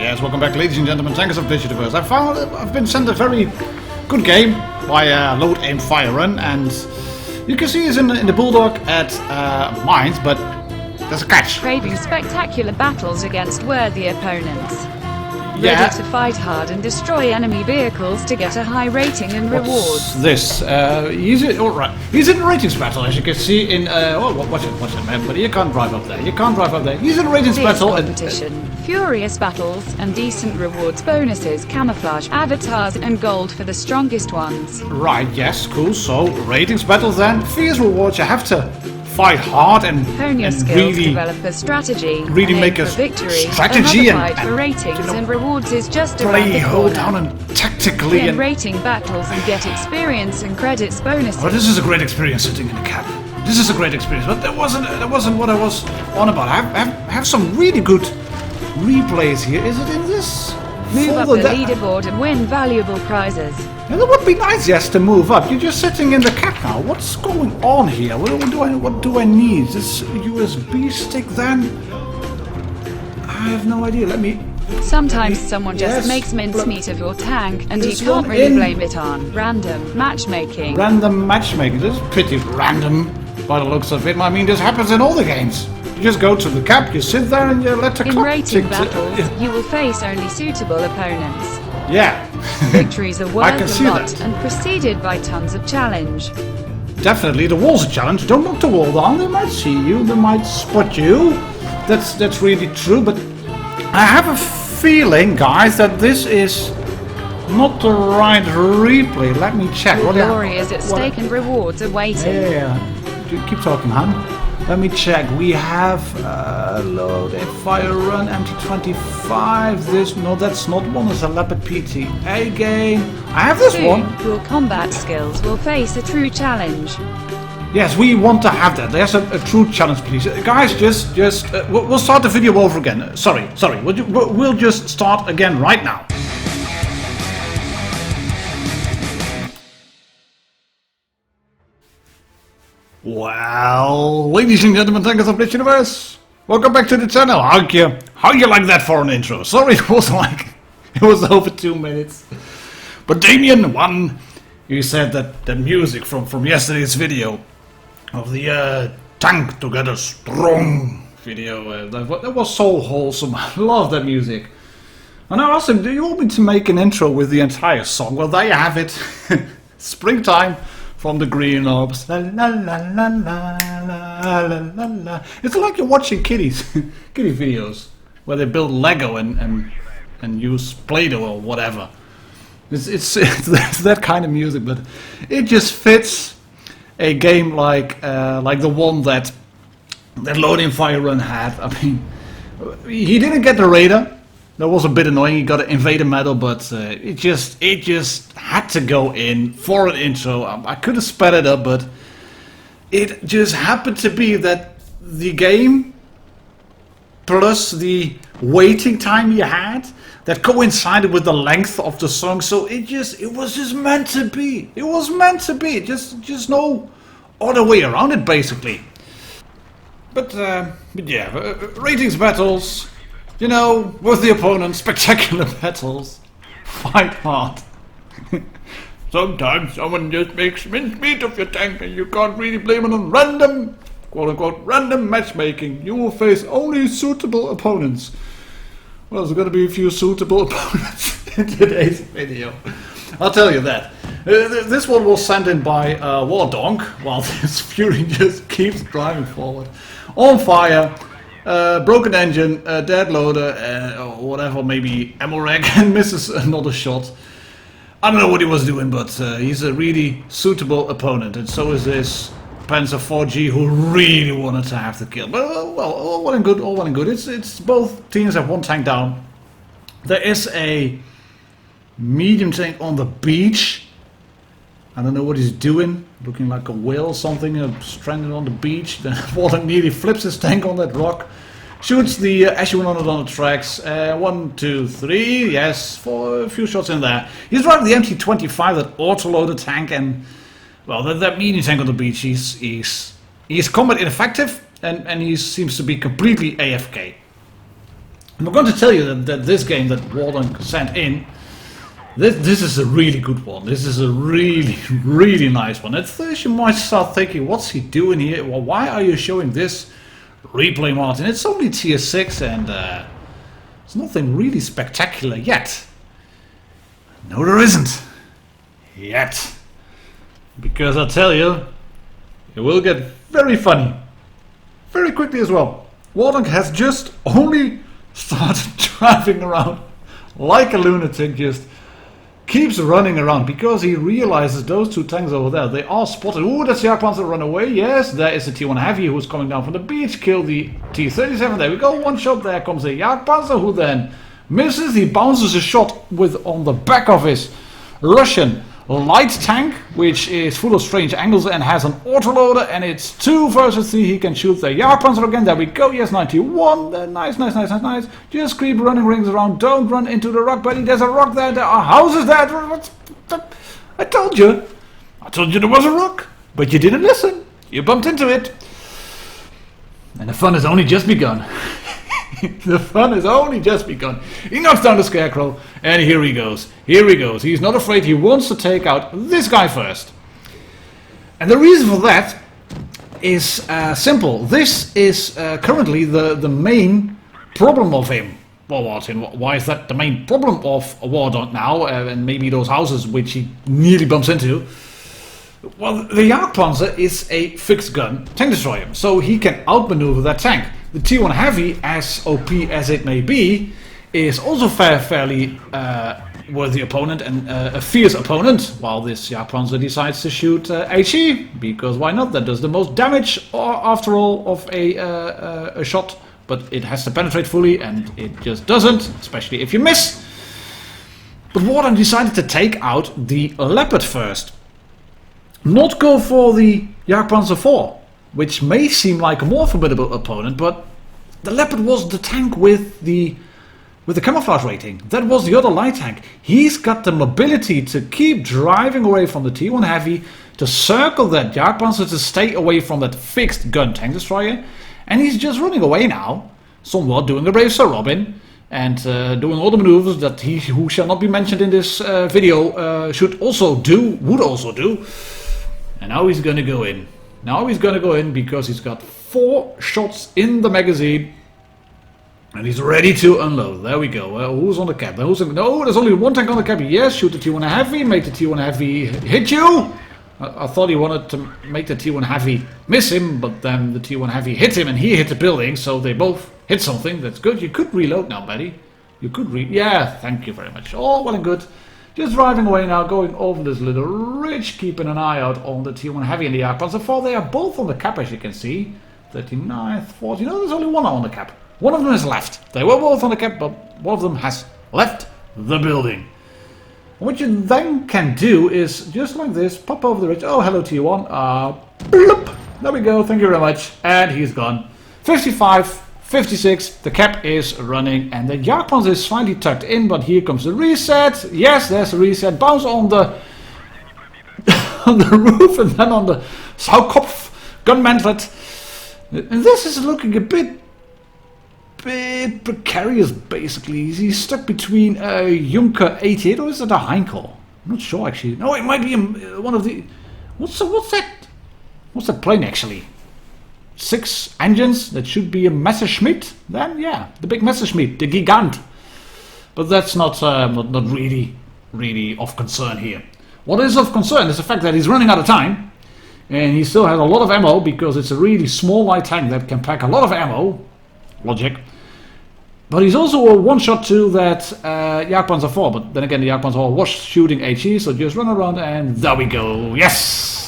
Yes, welcome back, ladies and gentlemen, tankers of Digiverse. I've been sent a very good game by Load Aim Fire Run, and you can see us in the Bulldog at Mines, but there's a catch. Craving spectacular battles against worthy opponents. Yeah. Ready to fight hard and destroy enemy vehicles to get a high rating and rewards. What's this? He's in a ratings battle, as you can see in watch it, man. But you can't drive up there. You can't drive up there. He's in a ratings battle. Competition, furious battles, and decent rewards, bonuses, camouflage, avatars, and gold for the strongest ones. Right. Yes. Cool. So ratings battle then. Fierce rewards. You have to fight hard and skills, really develop a strategy, really make a victory. strategy and for ratings and rewards is just around play, the hold corner. down and tactically Win and rating battles and get experience and credits bonuses. oh, this is a great experience sitting in the cab. This is a great experience, but that wasn't what I was on about. I have some really good replays here. Is it in this? Move up the folder? leaderboard and win valuable prizes. Yeah, that would be nice, yes, to move up. You're just sitting in the cab now. What's going on here? What do I need? This USB stick then? I have no idea. Sometimes someone just Yes, makes mincemeat of your tank, and you this can't one really in. blame it on random matchmaking. Random matchmaking. This is pretty random by the looks of it. I mean, this happens in all the games. You just go to the cab, you sit there, and you let the In clock rating tick. battles, you will face only suitable opponents. Yeah. Victories are I worth can a see lot that. and preceded by tons of challenge. Definitely, the wall's a challenge. Don't knock the wall down. They might see you. They might spot you. That's really true. But I have a feeling, guys, that this is not the right replay. Let me check. Glory is at stake and rewards are waiting. Yeah. Keep talking, hon. Let me check. We have Load a Fire Run MT25. No, that's not one. It's a Leopard PTA game. I have this Soon, one. your combat skills will face a true challenge. Yes, we want to have that. There's a true challenge, please. Guys, we'll start the video over again. Sorry. We'll just start again right now. Well, ladies and gentlemen, tankers of Blitz Universe, welcome back to the channel. How you like that for an intro? Sorry, it was over 2 minutes. But Damien won. He said that the music from yesterday's video of the Tank Together Strong video, that was so wholesome. I love that music. And I asked him, do you want me to make an intro with the entire song? Well, there you have it. Springtime from the Green Orbs. La, la, la, la, la, la, la, la. It's like you're watching kitty videos where they build Lego and use Play-Doh or whatever. It's that kind of music, but it just fits a game like the one that Load Aim Fire Run had. I mean, he didn't get the Raider. That was a bit annoying. He got an Invader medal, but it just had to go in for an intro. I could have sped it up, but it just happened to be that the game plus the waiting time you had that coincided with the length of the song. So it was just meant to be. It was meant to be. Just no other way around it, basically. But yeah, ratings battles. You know, with the opponent, spectacular battles. Fight hard. Sometimes someone just makes mincemeat of your tank and you can't really blame it on random, quote-unquote, random matchmaking. You will face only suitable opponents. Well, there's going to be a few suitable opponents in today's video. I'll tell you that. This one was sent in by Wardonk, while this Fury just keeps driving forward. On fire. Broken engine, dead loader, or whatever, maybe ammo rack, and misses another shot. I don't know what he was doing, but he's a really suitable opponent, and so is this Panzer 4G, who really wanted to have the kill. But well, all well and good, all well and good. It's both teams have one tank down. There is a medium tank on the beach. I don't know what he's doing, looking like a whale or something, stranded on the beach. Then Walden nearly flips his tank on that rock, shoots the SU-100 on the tracks. 1, 2, 3, yes, for a few shots in there. He's driving the MT25, that auto-loader tank, and well, that medium tank on the beach. He's combat ineffective, and he seems to be completely AFK. I'm going to tell you that this game that Warden sent in, this is a really good one. This is a really, really nice one. At first you might start thinking, what's he doing here? Well, why are you showing this replay, Martin? It's only tier 6 and there's nothing really spectacular yet. No, there isn't. Yet. Because I tell you, it will get very funny. Very quickly as well. Warden has just only started driving around like a lunatic, just keeps running around because he realizes those two tanks over there, they are spotted. Ooh, that's the Jagdpanzer run away. Yes, there is the T1 Heavy who's coming down from the beach. Kill the T-37. There we go. One shot. There comes the Jagdpanzer who then misses. He bounces a shot with on the back of his Russian light tank, which is full of strange angles and has an autoloader, and it's 2 versus 3. He can shoot the Jagdpanzer again. There we go. Yes, 91. Nice. Just keep running rings around. Don't run into the rock, buddy. There's a rock there. There are houses there. I told you. I told you there was a rock, but you didn't listen. You bumped into it. And the fun has only just begun. The fun has only just begun. He knocks down the Scarecrow, and here he goes. Here he goes. He's not afraid. He wants to take out this guy first. And the reason for that is simple. This is currently the main problem of him. Well, Martin, why is that the main problem of Wardon now? And maybe those houses which he nearly bumps into. Well, the Jagdpanzer is a fixed gun tank destroyer, so he can outmaneuver that tank. The T1 Heavy, as OP as it may be, is also fairly worthy opponent and a fierce opponent, while this Jagdpanzer decides to shoot HE, because why not? That does the most damage, after all, of a shot, but it has to penetrate fully, and it just doesn't, especially if you miss. But Warden decided to take out the Leopard first. Not go for the Jagdpanzer 4, which may seem like a more formidable opponent, but the Leopard was the tank with the camouflage rating. That was the other light tank. He's got the mobility to keep driving away from the T1 Heavy, to circle that Jagdpanzer, to stay away from that fixed gun tank destroyer, and he's just running away now, somewhat doing a brave Sir Robin, and doing all the maneuvers that he who shall not be mentioned in this video would also do. And now he's gonna go in. Now he's gonna go in because he's got 4 shots in the magazine. And he's ready to unload. There we go. Who's on the cap? No, there's only 1 tank on the cap. Yes, shoot the T1 Heavy. Make the T1 Heavy hit you. I thought he wanted to make the T1 Heavy miss him, but then the T1 Heavy hit him and he hit the building. So they both hit something. That's good. You could reload now, buddy. You could yeah, thank you very much. All well and good. Just driving away now, going over this little ridge, keeping an eye out on the T1 Heavy and the Jagdpanzer 4. They are both on the cap, as you can see. 39th, 40. No, there's only 1 on the cap. One of them is left. They were both on the cap, but one of them has left the building. What you then can do is, just like this, pop over the ridge. Oh, hello T1. Bloop. There we go, thank you very much. And he's gone. 55. 56, the cap is running, and the Jagdpanzer is slightly tucked in, but here comes the reset. Yes, there's a reset. Bounce on the on the roof, and then on the Saukopf gun mantlet. And this is looking a bit precarious, basically. He's stuck between a Junker 88, or is it a Heinkel? I'm not sure, actually. No, it might be one of the... What's that? What's that plane, actually? 6 engines, that should be a Messerschmitt. Then yeah, the big Messerschmitt, the Gigant. But that's not really of concern here. What is of concern is the fact that he's running out of time, and he still has a lot of ammo because it's a really small light tank that can pack a lot of ammo. Logic. But he's also a one-shot to that Jagdpanzer 4. But then again, the Jagdpanzer 4 was shooting HE, so just run around and there we go. Yes.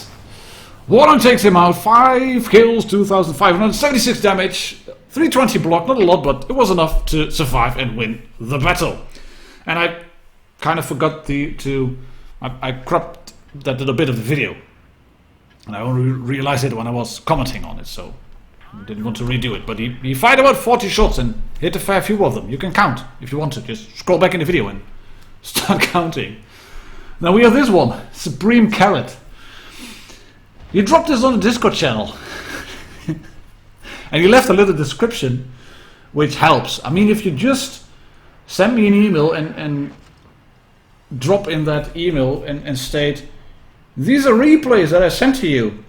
Warden takes him out, 5 kills, 2,576 damage, 320 block, not a lot, but it was enough to survive and win the battle. And I kind of forgot I cropped that little bit of the video. And I only realized it when I was commenting on it, so I didn't want to redo it. But he fired about 40 shots and hit a fair few of them. You can count if you want to, just scroll back in the video and start counting. Now we have this one, Supreme Carrot. You dropped this on the Discord channel and you left a little description which helps. I mean, if you just send me an email and drop in that email and state, these are replays that I sent to you,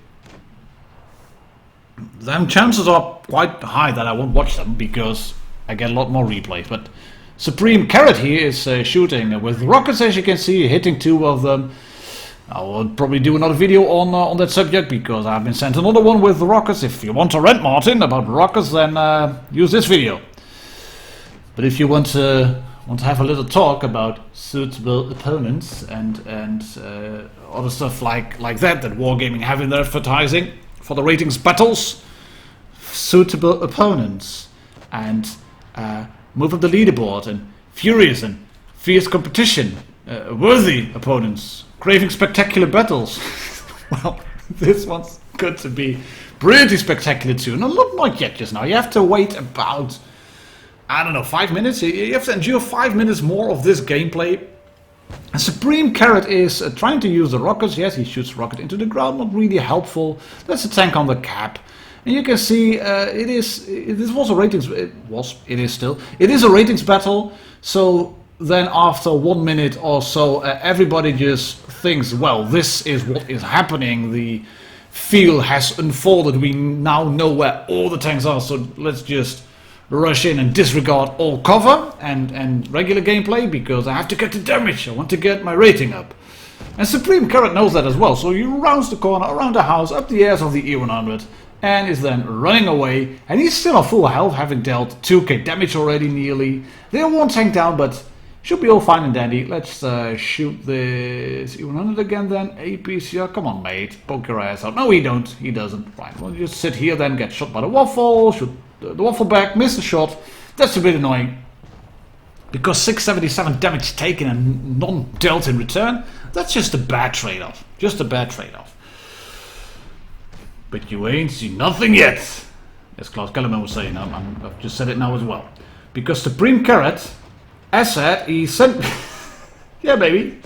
then chances are quite high that I won't watch them because I get a lot more replays. But Supreme Carrot here is shooting with rockets, as you can see, hitting 2 of them. I will probably do another video on that subject because I've been sent another one with rockets. If you want to rant, Martin, about rockets, then use this video. But if you want to have a little talk about suitable opponents and other stuff like that Wargaming have in their advertising for the ratings battles, suitable opponents, and move up the leaderboard, and furious and fierce competition, worthy opponents, craving spectacular battles. Well, this one's going to be pretty spectacular too. No, not yet just now. You have to wait about, I don't know, 5 minutes. You have to endure 5 minutes more of this gameplay. And Supreme Carrot is trying to use the rockets. Yes, he shoots rocket into the ground, not really helpful. That's a tank on the cap. And you can see this was a ratings, it is still. It is a ratings battle, so then after 1 minute or so, everybody just thinks, well, this is what is happening. The field has unfolded. We now know where all the tanks are, so let's just rush in and disregard all cover and regular gameplay because I have to get the damage. I want to get my rating up. And Supreme Carrot knows that as well, so he rounds the corner, around the house, up the airs of the E100, and is then running away. And he's still on full health, having dealt 2k damage already nearly. They're 1 tank down, but should be all fine and dandy. Let's shoot this E100 again then. APCR, come on mate, poke your ass out. No, he don't, he doesn't. Right, we'll just sit here then, get shot by the waffle, shoot the waffle back, miss the shot. That's a bit annoying. Because 677 damage taken and none dealt in return, that's just a bad trade-off. Just a bad trade-off. But you ain't seen nothing yet, as Klaus Kellerman was saying. I've just said it now as well. Because Supreme Carrot, as said, he sent me... yeah, baby.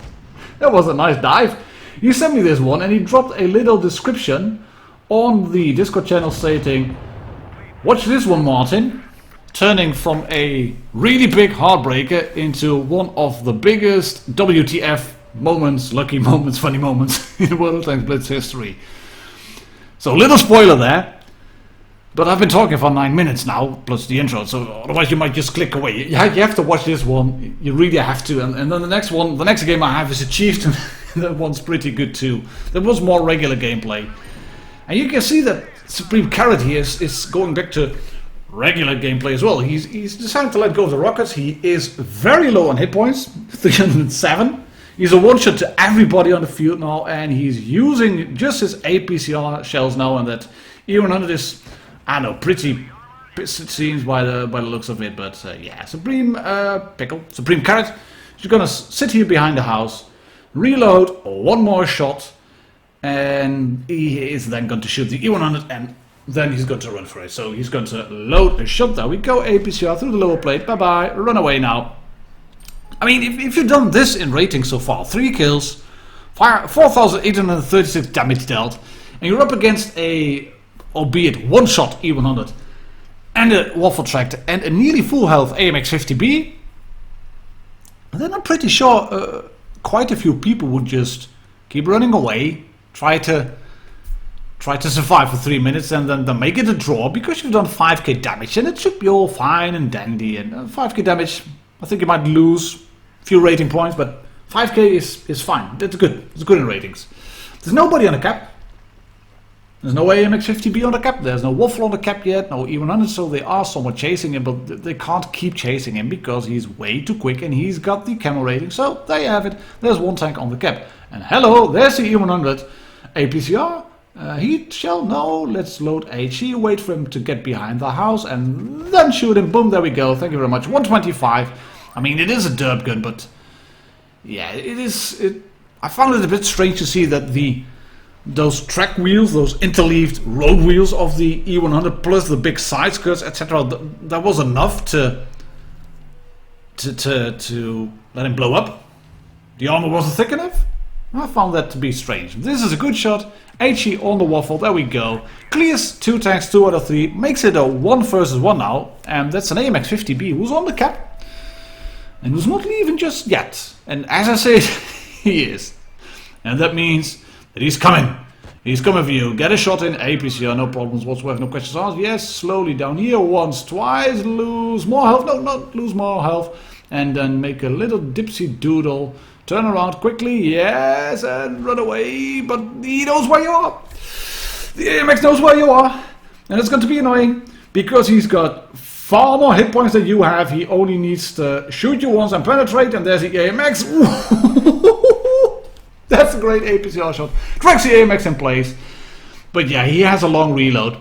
That was a nice dive. He sent me this one and he dropped a little description on the Discord channel stating, watch this one, Martin. Turning from a really big heartbreaker into one of the biggest WTF moments, lucky moments, funny moments in World of Tanks Blitz history. So, little spoiler there, but I've been talking for 9 minutes now, plus the intro, so otherwise you might just click away. You have to watch this one, you really have to, and then the next one, the next game I have is a Chieftain. That one's pretty good too. There was more regular gameplay. And you can see that Supreme Carrot here is going back to regular gameplay as well. He's decided to let go of the rockets. He is very low on hit points, 307. He's a one-shot to everybody on the field now, and he's using just his APCR shells now, and that E100 is, I don't know, pretty pissed it seems by the looks of it, but yeah, Supreme Carrot, he's gonna sit here behind the house, reload one more shot, and he is then going to shoot the E100, and then he's going to run for it. So he's going to load a shot. There we go, APCR through the lower plate, bye-bye, run away now. I mean, if you've done this in rating so far, 3 kills, 4,836 damage dealt, and you're up against a, albeit one-shot E100, and a waffle tractor, and a nearly full health AMX 50B, then I'm pretty sure quite a few people would just keep running away, try to survive for 3 minutes, and then make it a draw, because you've done 5k damage, and it should be all fine and dandy. And 5k damage, I think you might lose a few rating points, but 5k is fine. That's good. It's good in ratings. There's nobody on the cap. There's no AMX 50B on the cap. There's no waffle on the cap yet. No E100. So they are somewhat chasing him, but they can't keep chasing him because he's way too quick and he's got the camo rating. So there you have it. There's one tank on the cap. And hello, there's the E100 APCR. Heat shell, no, let's load HE, wait for him to get behind the house and then shoot him. Boom, there we go. Thank you very much. 125. I mean, it is a derp gun, but yeah, I found it a bit strange to see that those track wheels, those interleaved road wheels of the E100 plus the big side skirts, etc., that was enough to let him blow up. The armor wasn't thick enough. I found that to be strange. This is a good shot. HE on the waffle, there we go. Clears 2 tanks, 2 out of 3. Makes it a 1 versus 1 now. And that's an AMX50B who's on the cap. And who's not leaving just yet. And as I said, he is. And that means that he's coming. He's coming for you. Get a shot in APCR, no problems whatsoever, no questions asked. Yes, slowly down here, once, twice, lose more health. No, not lose more health. And then make a little dipsy doodle. Turn around quickly, yes, and run away. But he knows where you are. The AMX knows where you are. And it's going to be annoying because he's got far more hit points than you have. He only needs to shoot you once and penetrate. And there's the AMX. That's a great APCR shot. Tracks the AMX in place. But yeah, he has a long reload.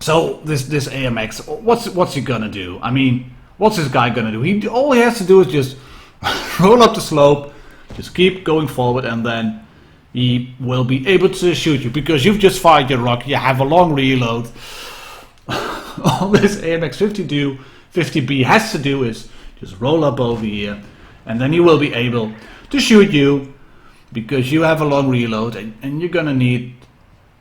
So this AMX, what's he gonna do? I mean, what's this guy gonna do? All he has to do is just roll up the slope, just keep going forward, and then he will be able to shoot you because you've just fired your rock. You have a long reload. All this AMX 50B has to do is just roll up over here, and then he will be able to shoot you because you have a long reload, and you're gonna need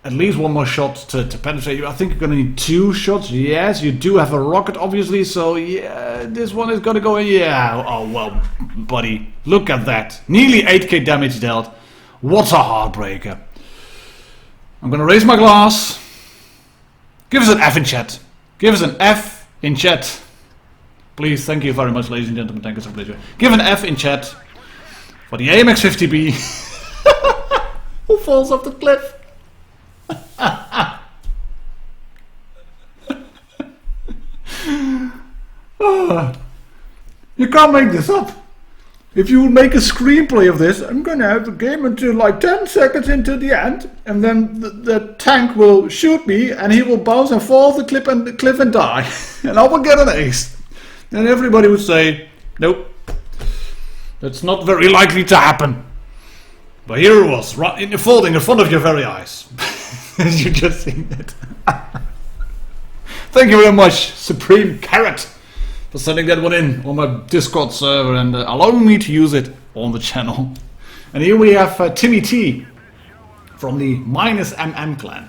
at least one more shot to penetrate you. I think you're gonna need 2 shots. Yes, you do have a rocket, obviously, so yeah, this one is gonna go in. Yeah, oh well, buddy, look at that. Nearly 8k damage dealt. What a heartbreaker. I'm gonna raise my glass. Give us an F in chat. Give us an F in chat. Please, thank you very much, ladies and gentlemen. Thank you so much. Give an F in chat for the AMX 50B who falls off the cliff. You can't make this up. If you make a screenplay of this, I'm gonna have the game until like 10 seconds into the end, and then the tank will shoot me, and he will bounce and fall off the cliff and die, and I will get an ace. And everybody would say, nope, that's not very likely to happen. But here it was, right, falling in front of your very eyes. You just seen it. Thank you very much, Supreme Carrot, for sending that one in on my Discord server and allowing me to use it on the channel. And here we have Timmy T from the -MM clan,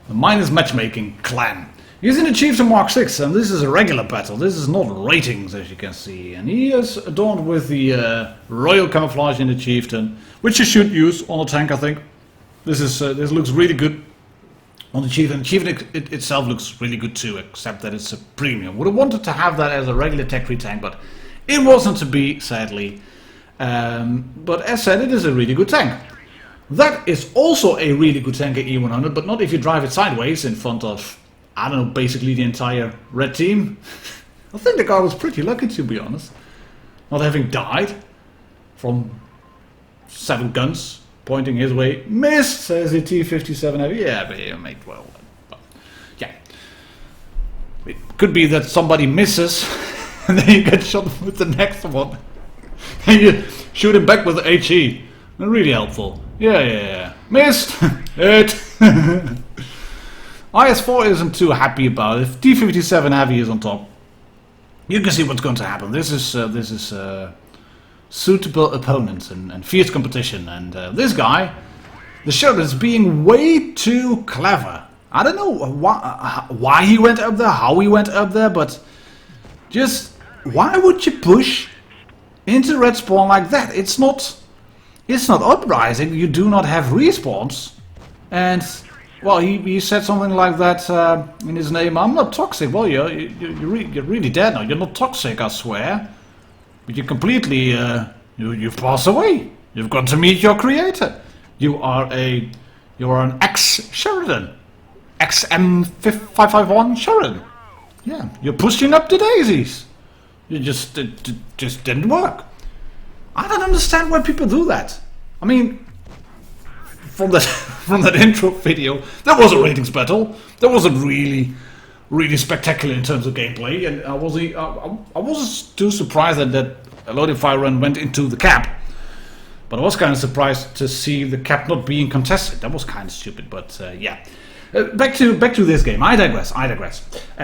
the minus matchmaking clan. He's in the Chieftain Mark 6, and this is a regular battle. This is not ratings, as you can see. And he is adorned with the royal camouflage in the Chieftain, which you should use on a tank, I think. This looks really good on the Chieftain. The Chieftain itself looks really good too, except that it's a premium. Would have wanted to have that as a regular tech-free tank, but it wasn't to be, sadly. But as said, it is a really good tank. That is also a really good tank at E100, but not if you drive it sideways in front of, I don't know, basically the entire red team. I think the guy was pretty lucky, to be honest, not having died from 7 guns pointing his way. Missed, says the T57 heavy. Yeah, but he made well. Yeah. It could be that somebody misses and then you get shot with the next one. And you shoot him back with the HE. Really helpful. Yeah. Missed! It! IS4 isn't too happy about it. If T57 heavy is on top, you can see what's going to happen. This is suitable opponents and fierce competition, and this guy, the shot is being way too clever. I don't know why he went up there, how he went up there, but just why would you push into red spawn like that? It's not uprising. You do not have respawns, and well, he said something like that in his name. I'm not toxic. Well, you're really dead now. You're not toxic, I swear. But you completely, you've passed away. You've got to meet your creator. You are an ex-Sheridan. XM551 Sheridan. Yeah, you're pushing up the daisies. It just didn't work. I don't understand why people do that. I mean, from that intro video, that was a ratings battle. That wasn't really spectacular in terms of gameplay, and I wasn't too surprised that a loading fire run went into the cap, but I was kind of surprised to see the cap not being contested. That was kind of stupid, but yeah. Back to this game. I digress.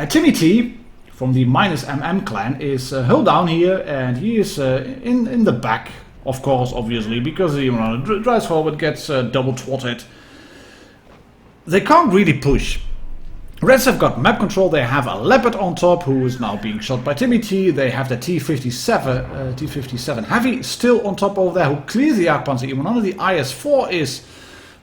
Timmy T from the -MM clan is held down here, and he is in the back of course, obviously, because the E100 drives forward, gets double twatted. They can't really push. Reds have got map control, they have a Leopard on top who is now being shot by Timmy T. They have the T57 Heavy still on top over there who clears the Jagdpanzer E100. The IS-4 is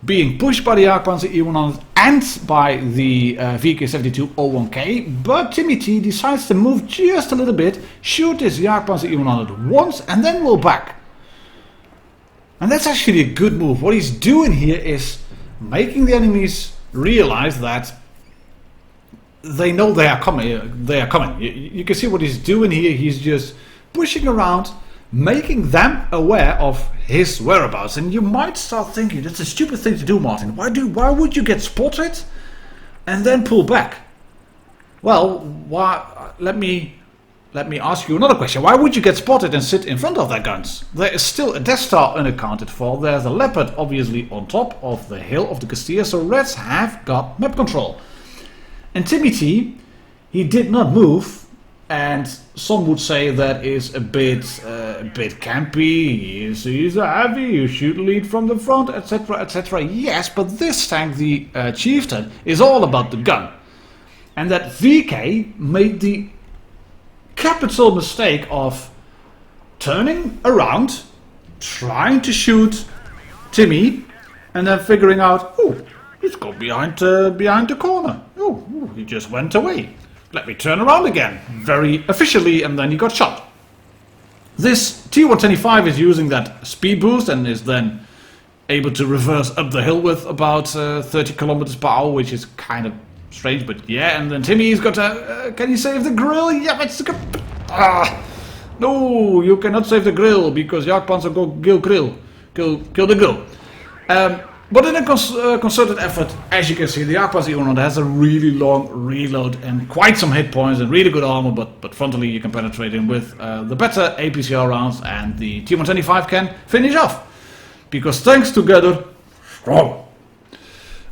being pushed by the Jagdpanzer E100 and by the VK7201K, but Timmy T decides to move just a little bit, shoot this Jagdpanzer E100 once and then roll back. And that's actually a good move. What he's doing here is making the enemies realize that they know they are coming. You can see what he's doing here. He's just pushing around, making them aware of his whereabouts. And you might start thinking, that's a stupid thing to do, Martin. Why would you get spotted and then pull back? Well, let me ask you another question. Why would you get spotted and sit in front of their guns? There is still a Death Star unaccounted for. There's a Leopard obviously on top of the hill of the Castilla, so Reds have got map control. And Timmy T, he did not move, and some would say that is a bit campy. He's a heavy, you should lead from the front, etc, etc. Yes, but this tank, the Chieftain, is all about the gun. And that VK made the capital mistake of turning around, trying to shoot Timmy, and then figuring out, oh, he's got behind the corner. Oh, he just went away. Let me turn around again, very officially, and then he got shot. This T125 is using that speed boost and is then able to reverse up the hill with about 30 kilometers per hour, which is kind of strange, but yeah. And then Timmy's got a... can you save the grill? Yeah, it's good. No, you cannot save the grill because Jagdpanzer go kill the grill. But in a concerted effort, as you can see, the Jagdpanzer E100 has a really long reload and quite some hit points and really good armor, but frontally you can penetrate him with the better APCR rounds, and the T125 can finish off. Because tanks together, strong.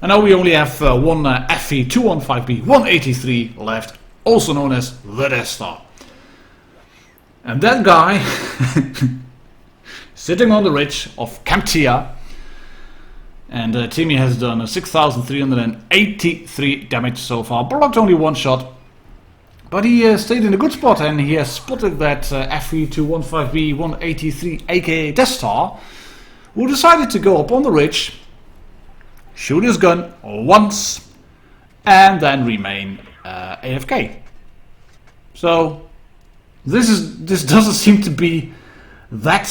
And now we only have one FE215B 183 left, also known as the Death Star. And that guy, sitting on the ridge of Camp Tia, and Timmy has done 6,383 damage so far, blocked only one shot, but he stayed in a good spot, and he has spotted that FE215B 183 aka Death Star, who decided to go up on the ridge, shoot his gun once, and then remain AFK. So this doesn't seem to be that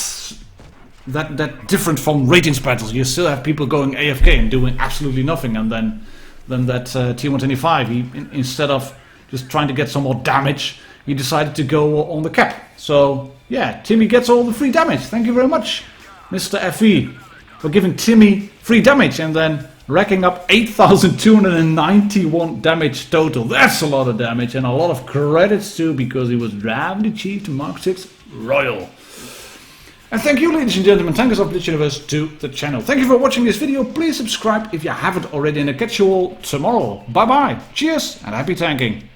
different from ratings battles. You still have people going AFK and doing absolutely nothing, and then that T125, he instead of just trying to get some more damage, he decided to go on the cap. So yeah, Timmy gets all the free damage. Thank you very much, Mr. FE, for giving Timmy free damage and then racking up 8,291 damage total. That's a lot of damage, and a lot of credits too, because he was driving the Chieftain Mark 6 Royal. And thank you, ladies and gentlemen, tankers of Blitz Universe, to the channel. Thank you for watching this video. Please subscribe if you haven't already, and I'll catch you all tomorrow. Bye bye, cheers, and happy tanking.